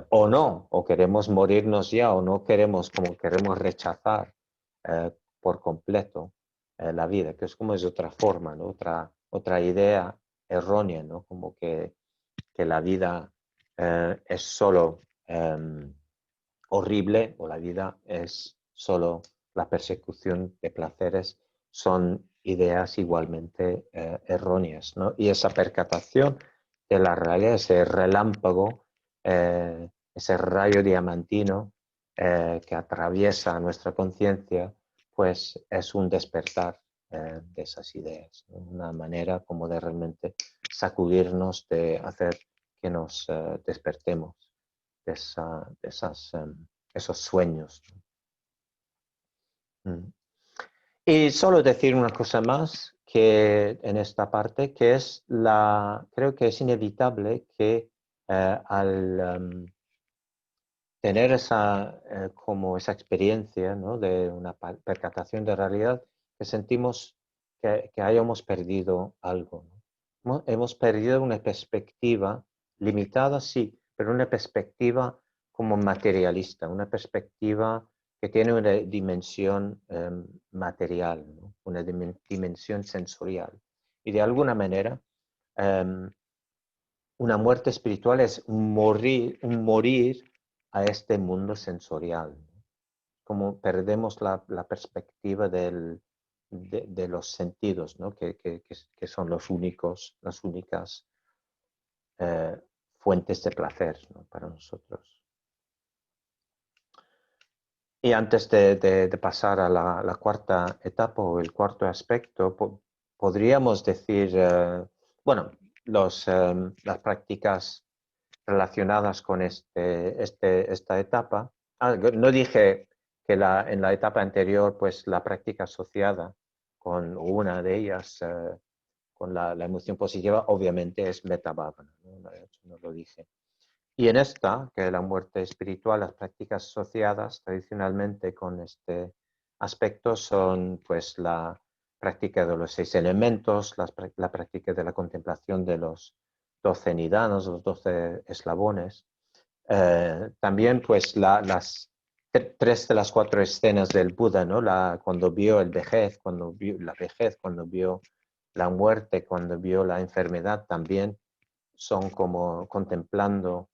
A: O no, o queremos morirnos ya, o no queremos, como queremos rechazar por completo la vida, que es como es otra forma, ¿no? Otra idea errónea, ¿no? Como que la vida es solo horrible o la vida es solo la persecución de placeres, son ideas igualmente erróneas, ¿no? Y esa percatación de la realidad, ese relámpago, ese rayo diamantino que atraviesa nuestra conciencia, pues es un despertar de esas ideas, ¿no? Una manera como de realmente sacudirnos, de hacer que nos despertemos de esos sueños. Mm. Y solo decir una cosa más que en esta parte, que es creo que es inevitable que al tener como esa experiencia, ¿no? De una percatación de realidad, que sentimos que hayamos perdido algo, ¿no? Hemos perdido una perspectiva limitada, sí, pero una perspectiva como materialista, una perspectiva que tiene una dimensión material, ¿no? Una dimensión sensorial. Y de alguna manera, una muerte espiritual es un morir a este mundo sensorial, ¿no? Como perdemos la perspectiva de los sentidos, ¿no? Que son las únicas eh, fuentes de placer, ¿no? Para nosotros. Y antes de pasar a la cuarta etapa o el cuarto aspecto, podríamos decir, bueno, las prácticas relacionadas con esta etapa. No dije que en la etapa anterior, pues la práctica asociada con una de ellas, con la emoción positiva, obviamente es Metta Bhavana, ¿no? Eso no lo dije. Y en esta, que es la muerte espiritual, las prácticas asociadas tradicionalmente con este aspecto son pues la práctica de los 6 elementos, la práctica de la contemplación de los 12 nidanos, los 12 eslabones. También pues las 3 de las 4 escenas del Buda, ¿no? Cuando vio la vejez, cuando vio la muerte, cuando vio la enfermedad, también son como contemplando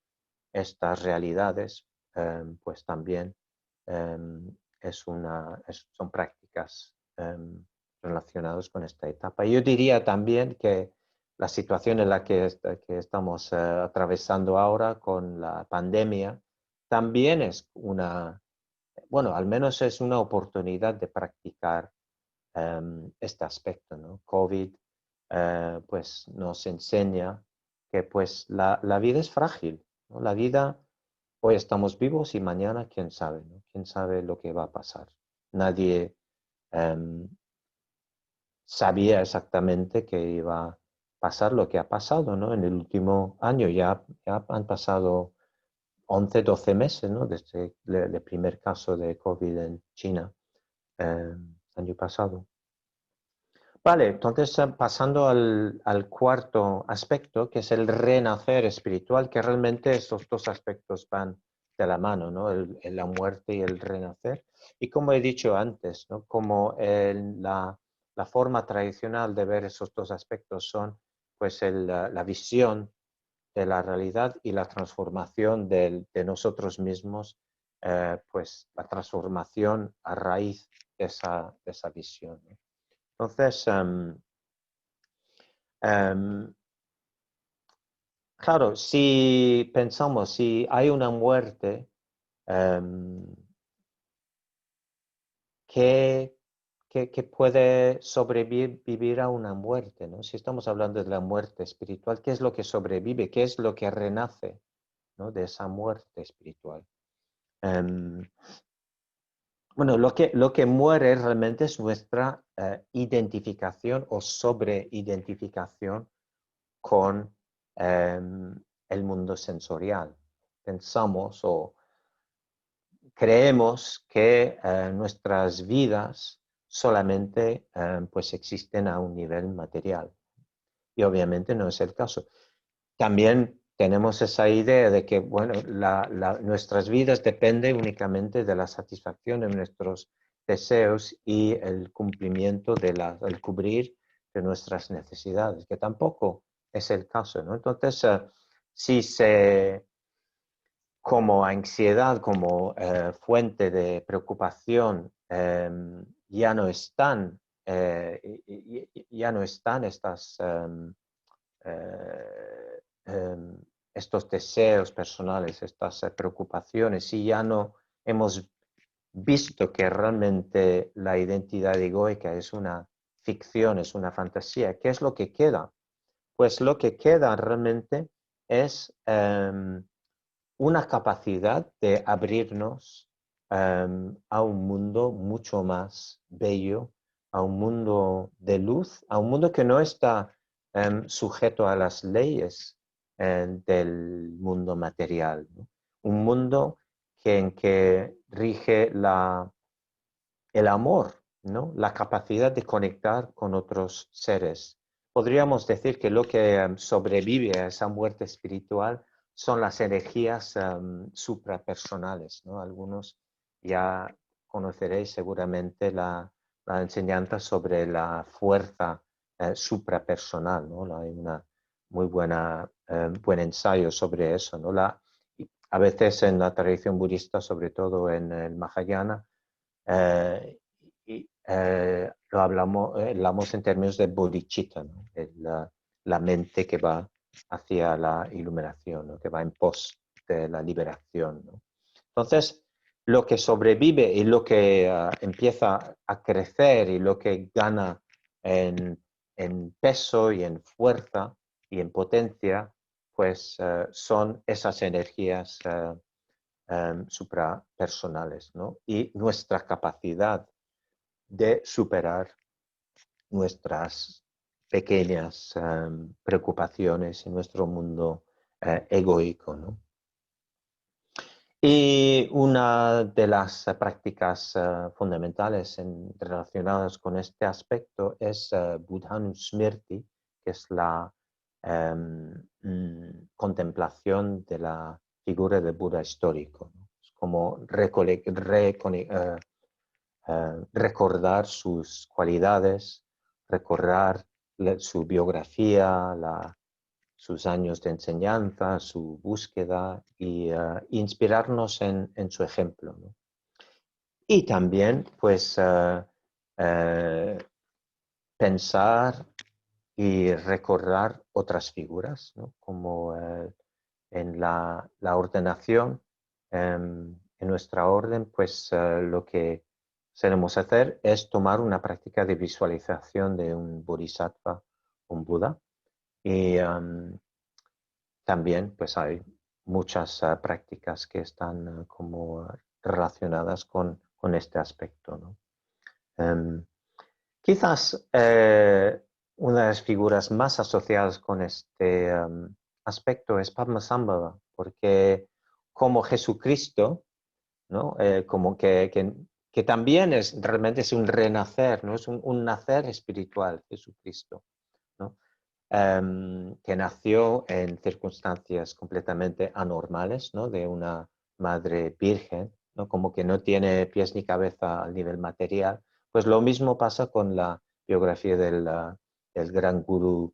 A: estas realidades, pues también son prácticas relacionadas con esta etapa. Yo diría también que la situación en la que estamos atravesando ahora con la pandemia también es bueno, al menos es una oportunidad de practicar este aspecto, ¿no? COVID pues nos enseña que pues la vida es frágil, ¿no? La vida, hoy estamos vivos y mañana quién sabe, ¿no? Quién sabe lo que va a pasar. Nadie um, sabía exactamente que iba a pasar lo que ha pasado, ¿no? En el último año ya han pasado 11, 12 meses, ¿no? Desde el primer caso de COVID en China, año pasado. Vale, entonces pasando al cuarto aspecto, que es el renacer espiritual, que realmente estos dos aspectos van de la mano, ¿no? La muerte y el renacer. Y como he dicho antes, ¿no? Como la forma tradicional de ver esos dos aspectos son pues la visión de la realidad y la transformación de nosotros mismos, pues la transformación a raíz de esa visión, ¿no? Entonces, claro, si pensamos, si hay una muerte, em, ¿qué, que puede sobrevivir a una muerte, ¿no? Si estamos hablando de la muerte espiritual, ¿qué es lo que sobrevive? ¿Qué es lo que renace, ¿no? De esa muerte espiritual? Em, bueno, lo que muere realmente es nuestra identificación o sobreidentificación con el mundo sensorial. Pensamos o creemos que nuestras vidas solamente pues existen a un nivel material. Y obviamente no es el caso. También tenemos esa idea de que bueno, nuestras vidas dependen únicamente de la satisfacción de nuestros deseos y el cumplimiento el cubrir de nuestras necesidades, que tampoco es el caso, ¿no? Entonces, si se como ansiedad, como fuente de preocupación, ya no están eh, em, estos deseos personales, estas preocupaciones, y ya no hemos visto que realmente la identidad egoica es una ficción, es una fantasía. ¿Qué es lo que queda? Pues lo que queda realmente es una capacidad de abrirnos a un mundo mucho más bello, a un mundo de luz, a un mundo que no está sujeto a las leyes del mundo material, ¿no? Un mundo en que rige el amor, ¿no? La capacidad de conectar con otros seres. Podríamos decir que lo que sobrevive a esa muerte espiritual son las energías suprapersonales, ¿no? Algunos ya conoceréis seguramente la enseñanza sobre la fuerza suprapersonal, ¿no? Hay una muy buen ensayo sobre eso, ¿no? A veces en la tradición budista, sobre todo en el Mahayana, hablamos en términos de bodhicitta, ¿no? La mente que va hacia la iluminación, ¿no? Que va en pos de la liberación, ¿no? Entonces, lo que sobrevive y lo que empieza a crecer y lo que gana en peso y en fuerza y en potencia, pues son esas energías suprapersonales, ¿no? Y nuestra capacidad de superar nuestras pequeñas preocupaciones en nuestro mundo egoico, ¿no? Y una de las prácticas fundamentales relacionadas con este aspecto es Buddhanusmriti, que es la contemplación de la figura del Buda histórico, ¿no? Es como recordar sus cualidades, recordar su biografía, sus años de enseñanza, su búsqueda y inspirarnos en su ejemplo, ¿no? Y también, pues, eh, pensar y recordar otras figuras, ¿no? Como en la ordenación, en nuestra orden, pues lo que solemos hacer es tomar una práctica de visualización de un bodhisattva, un Buda, y también pues hay muchas prácticas que están como relacionadas con este aspecto, ¿no? Em, Quizás una de las figuras más asociadas con este aspecto es Padmasambhava, porque como Jesucristo, ¿no? Como que también realmente es un renacer, ¿no? Es un nacer espiritual, Jesucristo, ¿no? Que nació en circunstancias completamente anormales, ¿no? De una madre virgen, ¿no? Como que no tiene pies ni cabeza al nivel material. Pues lo mismo pasa con la biografía del gran gurú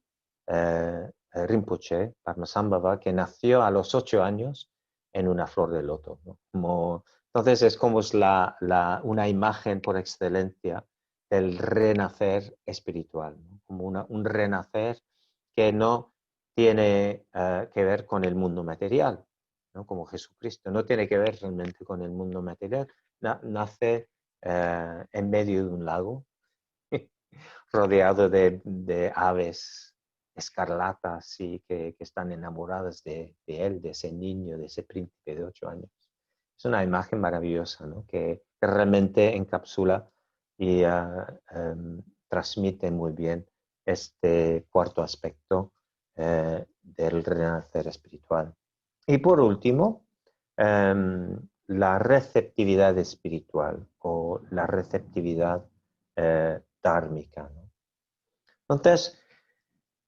A: Rinpoche, Padmasambhava, que nació a los 8 años en una flor de loto, ¿no? Entonces es como una imagen por excelencia del renacer espiritual, ¿no? Como un renacer que no tiene que ver con el mundo material, ¿no? Como Jesucristo, no tiene que ver realmente con el mundo material. Nace en medio de un lago rodeado de aves escarlatas y que están enamoradas de él, de ese niño, de ese príncipe de 8 años. Es una imagen maravillosa, ¿no? Que realmente encapsula y transmite muy bien este cuarto aspecto del renacer espiritual. Y por último, la receptividad espiritual o la receptividad dármica, ¿no? Entonces,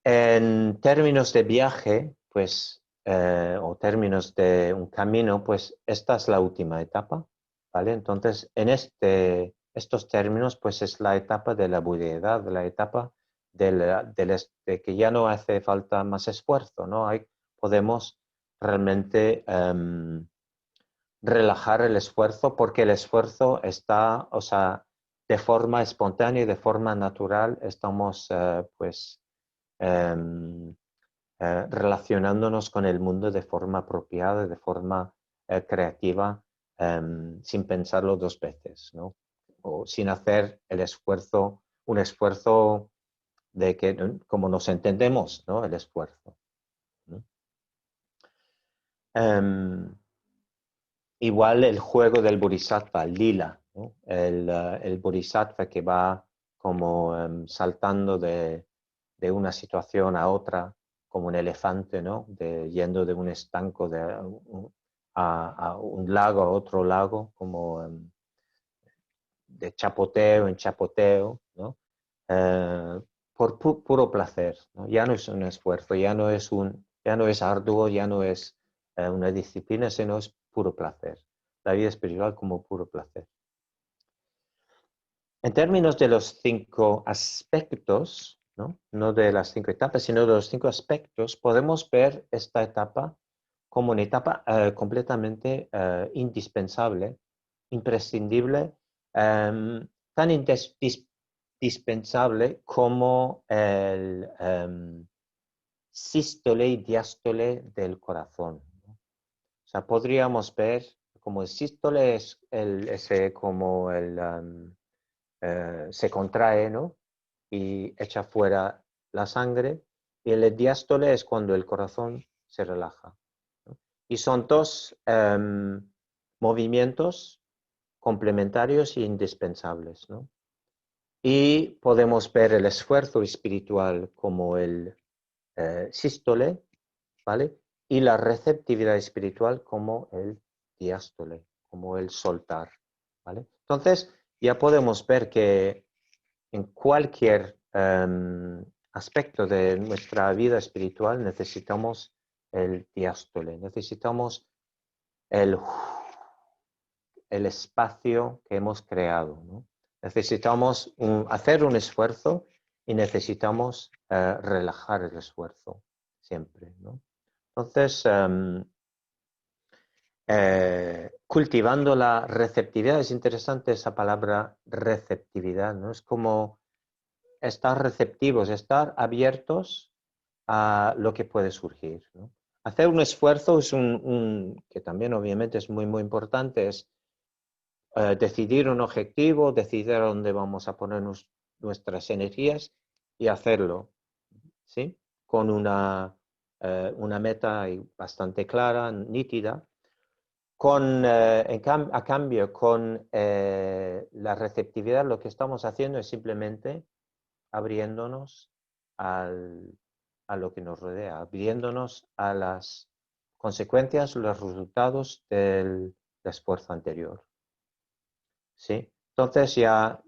A: en términos de viaje, pues, o términos de un camino, pues esta es la última etapa, ¿vale? Entonces, en estos términos, pues es la etapa de la budeidad, la etapa de que ya no hace falta más esfuerzo, ¿no? Podemos realmente relajar el esfuerzo porque el esfuerzo está, o sea, de forma espontánea y de forma natural estamos, pues, relacionándonos con el mundo de forma apropiada, de forma creativa, sin pensarlo dos veces, ¿no? O sin hacer el esfuerzo, un esfuerzo de que, como nos entendemos, ¿no? El esfuerzo, ¿no? Igual el juego del bodhisattva, el lila, ¿no? El bodhisattva que va como saltando de una situación a otra, como un elefante, ¿no? Yendo de un estanco a un lago, a otro lago, como de chapoteo en chapoteo, ¿no? Por puro placer, ¿no? Ya no es un esfuerzo, ya no es arduo, ya no es una disciplina, sino es puro placer. La vida espiritual como puro placer. En términos de los 5 aspectos, no de las 5 etapas, sino de los 5 aspectos, podemos ver esta etapa como una etapa completamente indispensable, imprescindible, tan indispensable como el sístole y diástole del corazón, ¿no? O sea, podríamos ver como el sístole es ese como se contrae, ¿no? Y echa fuera la sangre, y el diástole es cuando el corazón se relaja, ¿no? Y son dos movimientos complementarios e indispensables, ¿no? Y podemos ver el esfuerzo espiritual como el sístole, ¿vale? Y la receptividad espiritual como el diástole, como el soltar, ¿vale? Entonces, ya podemos ver que en cualquier aspecto de nuestra vida espiritual necesitamos el diástole, necesitamos el, el espacio que hemos creado, ¿no? Necesitamos hacer un esfuerzo y necesitamos relajar el esfuerzo siempre, ¿no? Entonces, cultivando la receptividad, es interesante esa palabra receptividad, ¿no? Es como estar receptivos, estar abiertos a lo que puede surgir, ¿no? Hacer un esfuerzo es que también obviamente es muy, muy importante, es decidir un objetivo, decidir a dónde vamos a poner nuestras energías y hacerlo, ¿sí? Con una meta bastante clara, nítida. A cambio, con la receptividad, lo que estamos haciendo es simplemente abriéndonos a lo que nos rodea, abriéndonos a las consecuencias, los resultados del esfuerzo anterior, ¿sí? Entonces ya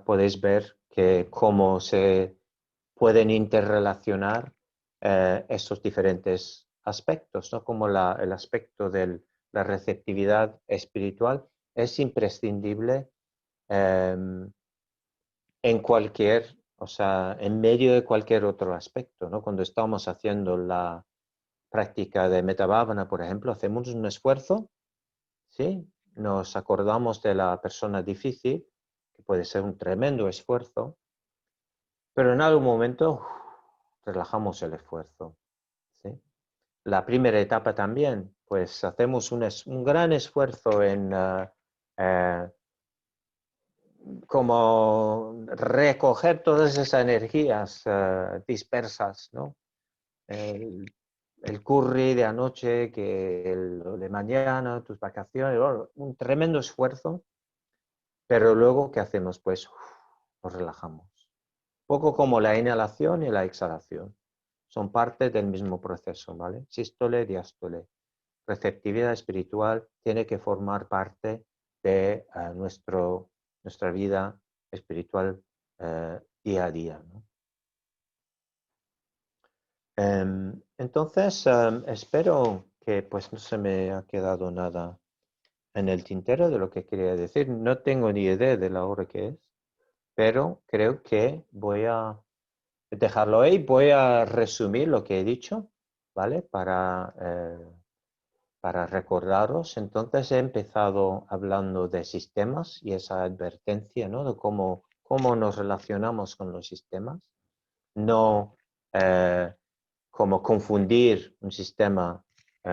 A: podéis ver que cómo se pueden interrelacionar estos diferentes aspectos, ¿no? Como el aspecto de la receptividad espiritual es imprescindible en cualquier, o sea, en medio de cualquier otro aspecto, ¿no? Cuando estamos haciendo la práctica de Metavāvana, por ejemplo, hacemos un esfuerzo, ¿sí? Nos acordamos de la persona difícil, que puede ser un tremendo esfuerzo, pero en algún momento relajamos el esfuerzo, ¿sí? La primera etapa también, pues hacemos un gran esfuerzo en como recoger todas esas energías dispersas, ¿no? El, el curry de anoche, que el de mañana, tus vacaciones, bueno, un tremendo esfuerzo, pero luego, ¿qué hacemos? Pues nos relajamos. Poco como la inhalación y la exhalación. Son parte del mismo proceso, ¿vale? Sístole, diástole. Receptividad espiritual tiene que formar parte de nuestra vida espiritual día a día, ¿no? Entonces, espero que pues no se me ha quedado nada en el tintero de lo que quería decir. No tengo ni idea de la hora que es, pero creo que voy a dejarlo ahí. Voy a resumir lo que he dicho, ¿vale? Para recordaros. Entonces he empezado hablando de sistemas y esa advertencia, ¿no? De cómo nos relacionamos con los sistemas. No como confundir un sistema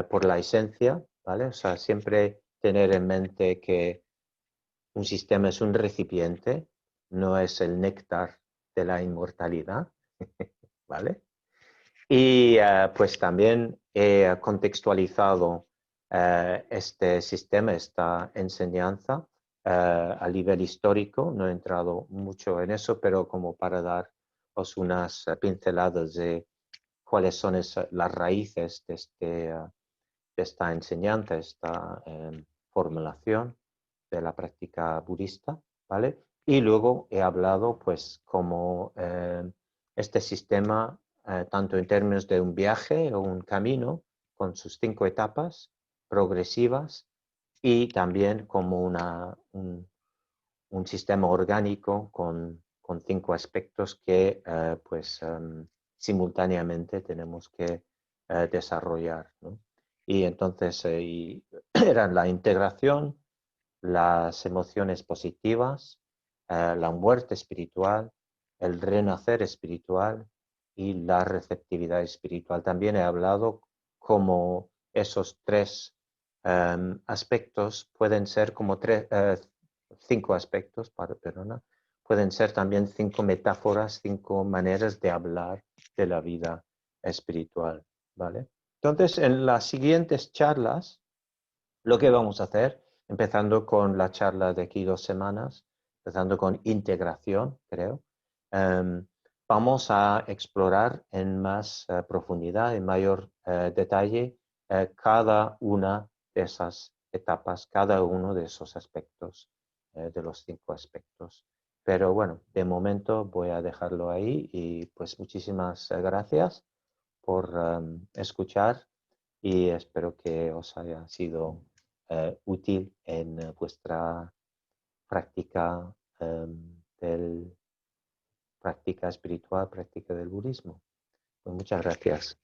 A: por la esencia, ¿vale? O sea, siempre tener en mente que un sistema es un recipiente, no es el néctar de la inmortalidad, ¿vale? Y pues también he contextualizado este sistema, esta enseñanza a nivel histórico. No he entrado mucho en eso, pero como para daros unas pinceladas de cuáles son las raíces de esta enseñanza, esta formulación de la práctica budista, ¿vale? Y luego he hablado, pues, como este sistema, tanto en términos de un viaje o un camino, con sus 5 etapas progresivas, y también como un sistema orgánico con 5 aspectos que, pues, simultáneamente tenemos que desarrollar, ¿no? Y entonces eran la integración, las emociones positivas, la muerte espiritual, el renacer espiritual y la receptividad espiritual. También he hablado como esos 3 aspectos pueden ser como 5 aspectos, perdona, pueden ser también 5 metáforas, 5 maneras de hablar de la vida espiritual, ¿vale? Entonces, en las siguientes charlas, lo que vamos a hacer, empezando con la charla de aquí 2 semanas, empezando con integración, creo, em, vamos a explorar en más profundidad, en mayor detalle, cada una de esas etapas, cada uno de esos aspectos, de los 5 aspectos. Pero bueno, de momento voy a dejarlo ahí y pues muchísimas gracias por escuchar y espero que os haya sido útil en vuestra práctica, práctica espiritual, práctica del budismo. Pues muchas gracias.